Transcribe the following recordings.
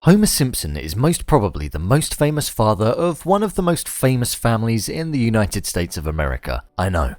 Homer Simpson is most probably the most famous father of one of the most famous families in the United States of America. I know,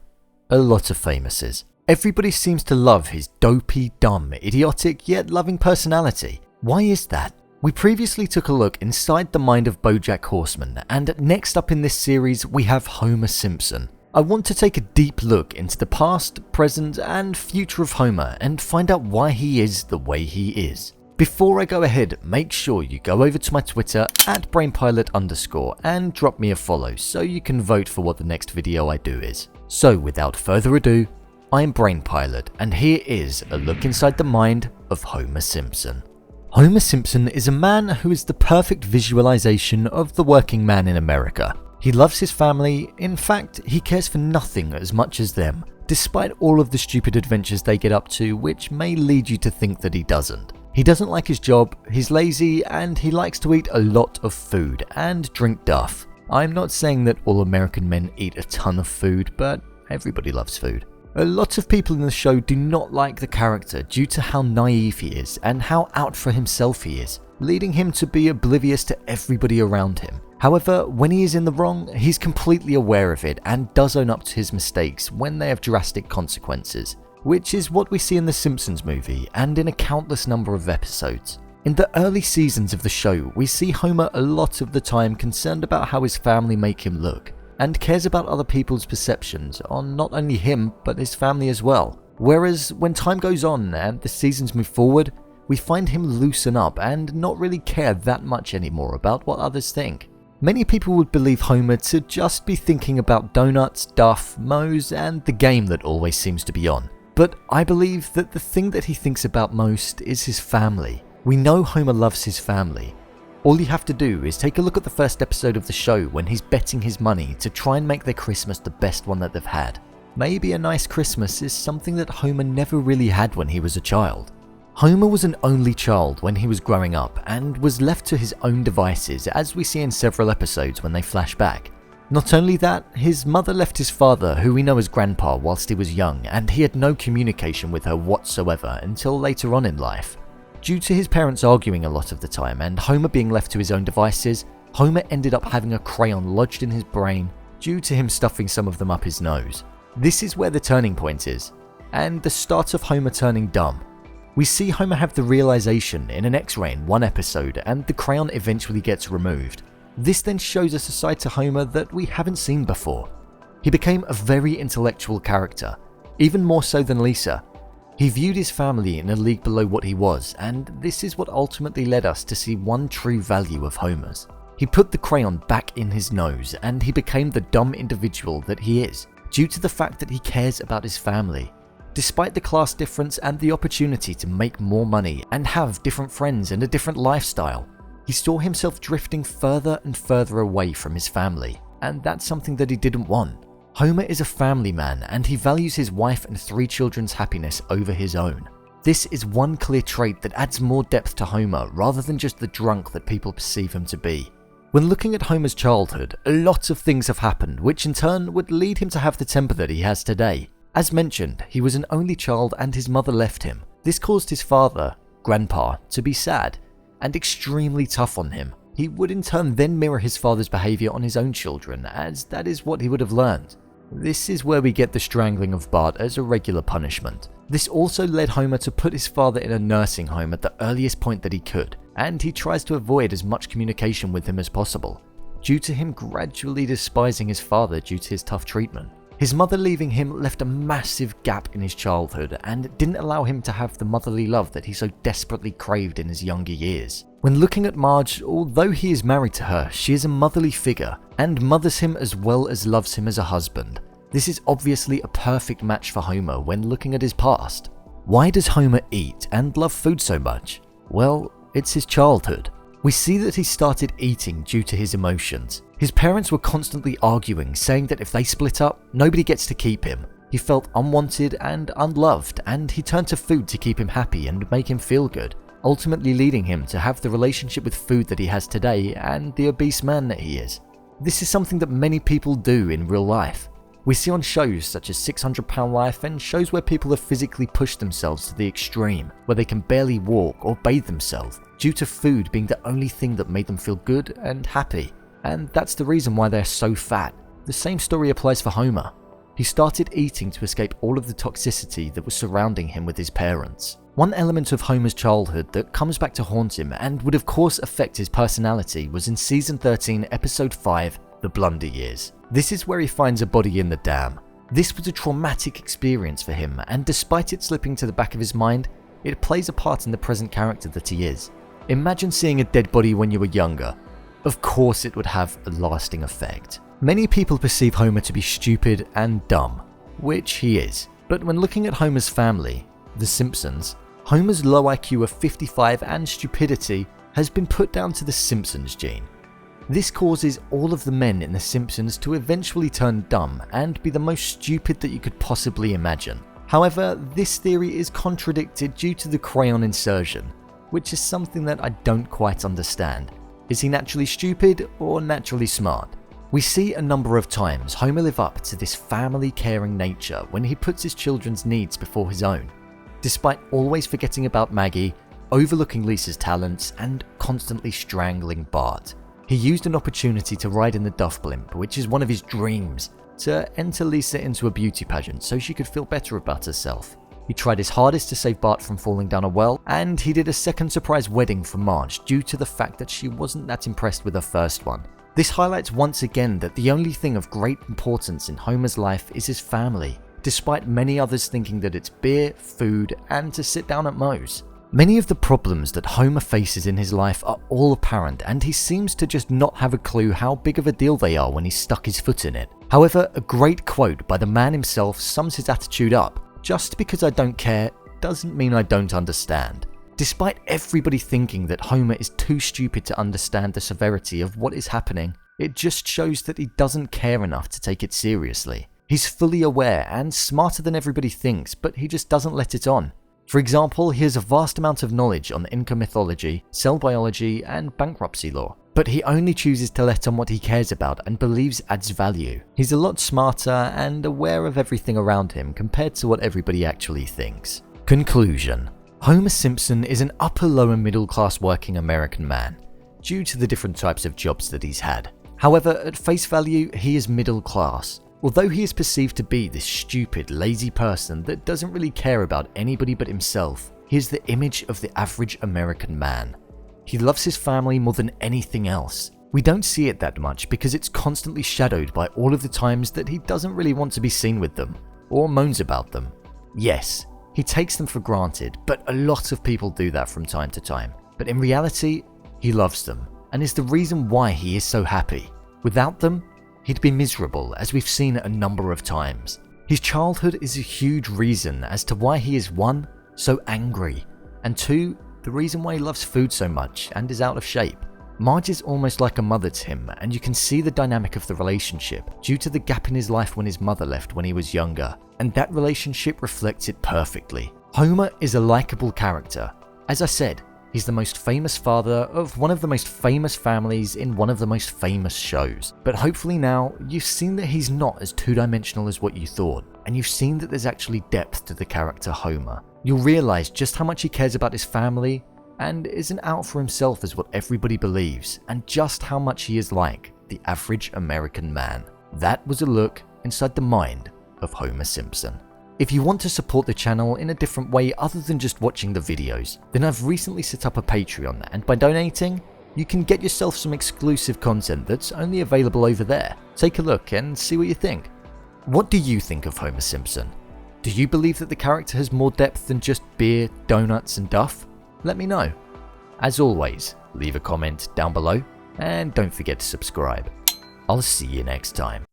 a lot of famouses. Everybody seems to love his dopey, dumb, idiotic yet loving personality. Why is that? We previously took a look inside the mind of BoJack Horseman, and next up in this series we have Homer Simpson. I want to take a deep look into the past, present and future of Homer and find out why he is the way he is. Before I go ahead, make sure you go over to my Twitter @brainpilot_ and drop me a follow so you can vote for what the next video I do is. So without further ado, I'm Brainpilot and here is a look inside the mind of Homer Simpson. Homer Simpson is a man who is the perfect visualization of the working man in America. He loves his family, in fact, he cares for nothing as much as them, despite all of the stupid adventures they get up to which may lead you to think that he doesn't. He doesn't like his job, he's lazy, and he likes to eat a lot of food and drink duff. I'm not saying that all American men eat a ton of food, but everybody loves food. A lot of people in the show do not like the character due to how naive he is and how out for himself he is, leading him to be oblivious to everybody around him. However, when he is in the wrong, he's completely aware of it and does own up to his mistakes when they have drastic consequences, which is what we see in the Simpsons movie and in a countless number of episodes. In the early seasons of the show, we see Homer a lot of the time concerned about how his family make him look, and cares about other people's perceptions on not only him but his family as well. Whereas when time goes on and the seasons move forward, we find him loosen up and not really care that much anymore about what others think. Many people would believe Homer to just be thinking about donuts, Duff, Moe's and the game that always seems to be on. But I believe that the thing that he thinks about most is his family. We know Homer loves his family. All you have to do is take a look at the first episode of the show when he's betting his money to try and make their Christmas the best one that they've had. Maybe a nice Christmas is something that Homer never really had when he was a child. Homer was an only child when he was growing up and was left to his own devices, as we see in several episodes when they flash back. Not only that, his mother left his father, who we know as Grandpa, whilst he was young, and he had no communication with her whatsoever until later on in life. Due to his parents arguing a lot of the time and Homer being left to his own devices, Homer ended up having a crayon lodged in his brain due to him stuffing some of them up his nose. This is where the turning point is, and the start of Homer turning dumb. We see Homer have the realization in an X-ray in one episode, and the crayon eventually gets removed. This then shows us a side to Homer that we haven't seen before. He became a very intellectual character, even more so than Lisa. He viewed his family in a league below what he was, and this is what ultimately led us to see one true value of Homer's. He put the crayon back in his nose, and he became the dumb individual that he is, due to the fact that he cares about his family. Despite the class difference and the opportunity to make more money and have different friends and a different lifestyle, he saw himself drifting further and further away from his family, and that's something that he didn't want. Homer is a family man and he values his wife and 3 children's happiness over his own. This is one clear trait that adds more depth to Homer rather than just the drunk that people perceive him to be. When looking at Homer's childhood, a lot of things have happened which in turn would lead him to have the temper that he has today. As mentioned, he was an only child and his mother left him. This caused his father, Grandpa, to be sad and extremely tough on him. He would in turn then mirror his father's behaviour on his own children, as that is what he would have learned. This is where we get the strangling of Bart as a regular punishment. This also led Homer to put his father in a nursing home at the earliest point that he could, and he tries to avoid as much communication with him as possible, due to him gradually despising his father due to his tough treatment. His mother leaving him left a massive gap in his childhood and didn't allow him to have the motherly love that he so desperately craved in his younger years. When looking at Marge, although he is married to her, she is a motherly figure and mothers him as well as loves him as a husband. This is obviously a perfect match for Homer when looking at his past. Why does Homer eat and love food so much? Well, it's his childhood. We see that he started eating due to his emotions. His parents were constantly arguing, saying that if they split up, nobody gets to keep him. He felt unwanted and unloved, and he turned to food to keep him happy and make him feel good, ultimately leading him to have the relationship with food that he has today and the obese man that he is. This is something that many people do in real life. We see on shows such as 600 Pound Life and shows where people have physically pushed themselves to the extreme, where they can barely walk or bathe themselves. due to food being the only thing that made them feel good and happy. And that's the reason why they're so fat. The same story applies for Homer. He started eating to escape all of the toxicity that was surrounding him with his parents. One element of Homer's childhood that comes back to haunt him and would of course affect his personality was in season 13, episode 5, The Blunder Years. This is where he finds a body in the dam. This was a traumatic experience for him, and despite it slipping to the back of his mind, it plays a part in the present character that he is. Imagine seeing a dead body when you were younger. Of course it would have a lasting effect. Many people perceive Homer to be stupid and dumb, which he is. But when looking at Homer's family, the Simpsons, Homer's low IQ of 55 and stupidity has been put down to the Simpsons gene. This causes all of the men in The Simpsons to eventually turn dumb and be the most stupid that you could possibly imagine. However, this theory is contradicted due to the crayon insertion, which is something that I don't quite understand. Is he naturally stupid or naturally smart? We see a number of times Homer live up to this family-caring nature when he puts his children's needs before his own, despite always forgetting about Maggie, overlooking Lisa's talents, and constantly strangling Bart. He used an opportunity to ride in the Duff Blimp, which is one of his dreams, to enter Lisa into a beauty pageant so she could feel better about herself. He tried his hardest to save Bart from falling down a well, and he did a second surprise wedding for Marge due to the fact that she wasn't that impressed with her first one. This highlights once again that the only thing of great importance in Homer's life is his family, despite many others thinking that it's beer, food, and to sit down at Moe's. Many of the problems that Homer faces in his life are all apparent, and he seems to just not have a clue how big of a deal they are when he's stuck his foot in it. However, a great quote by the man himself sums his attitude up. Just because I don't care doesn't mean I don't understand. Despite everybody thinking that Homer is too stupid to understand the severity of what is happening, it just shows that he doesn't care enough to take it seriously. He's fully aware and smarter than everybody thinks, but he just doesn't let it on. For example, he has a vast amount of knowledge on Inca mythology, cell biology, and bankruptcy law, but he only chooses to let on what he cares about and believes adds value. He's a lot smarter and aware of everything around him compared to what everybody actually thinks. Conclusion: Homer Simpson is an upper-lower middle-class working American man, due to the different types of jobs that he's had. However, at face value, he is middle class. Although he is perceived to be this stupid, lazy person that doesn't really care about anybody but himself, he is the image of the average American man. He loves his family more than anything else. We don't see it that much because it's constantly shadowed by all of the times that he doesn't really want to be seen with them, or moans about them. Yes, he takes them for granted, but a lot of people do that from time to time. But in reality, he loves them, and is the reason why he is so happy. Without them, he'd be miserable, as we've seen a number of times. His childhood is a huge reason as to why he is 1, so angry, and 2, the reason why he loves food so much and is out of shape. Marge is almost like a mother to him, and you can see the dynamic of the relationship due to the gap in his life when his mother left when he was younger, and that relationship reflects it perfectly. Homer is a likable character. As I said, he's the most famous father of one of the most famous families in one of the most famous shows. But hopefully now, you've seen that he's not as two-dimensional as what you thought, and you've seen that there's actually depth to the character Homer. You'll realize just how much he cares about his family, and isn't out for himself as what everybody believes, and just how much he is like the average American man. That was a look inside the mind of Homer Simpson. If you want to support the channel in a different way other than just watching the videos, then I've recently set up a Patreon, and by donating, you can get yourself some exclusive content that's only available over there. Take a look and see what you think. What do you think of Homer Simpson? Do you believe that the character has more depth than just beer, donuts, and duff? Let me know. As always, leave a comment down below, and don't forget to subscribe. I'll see you next time.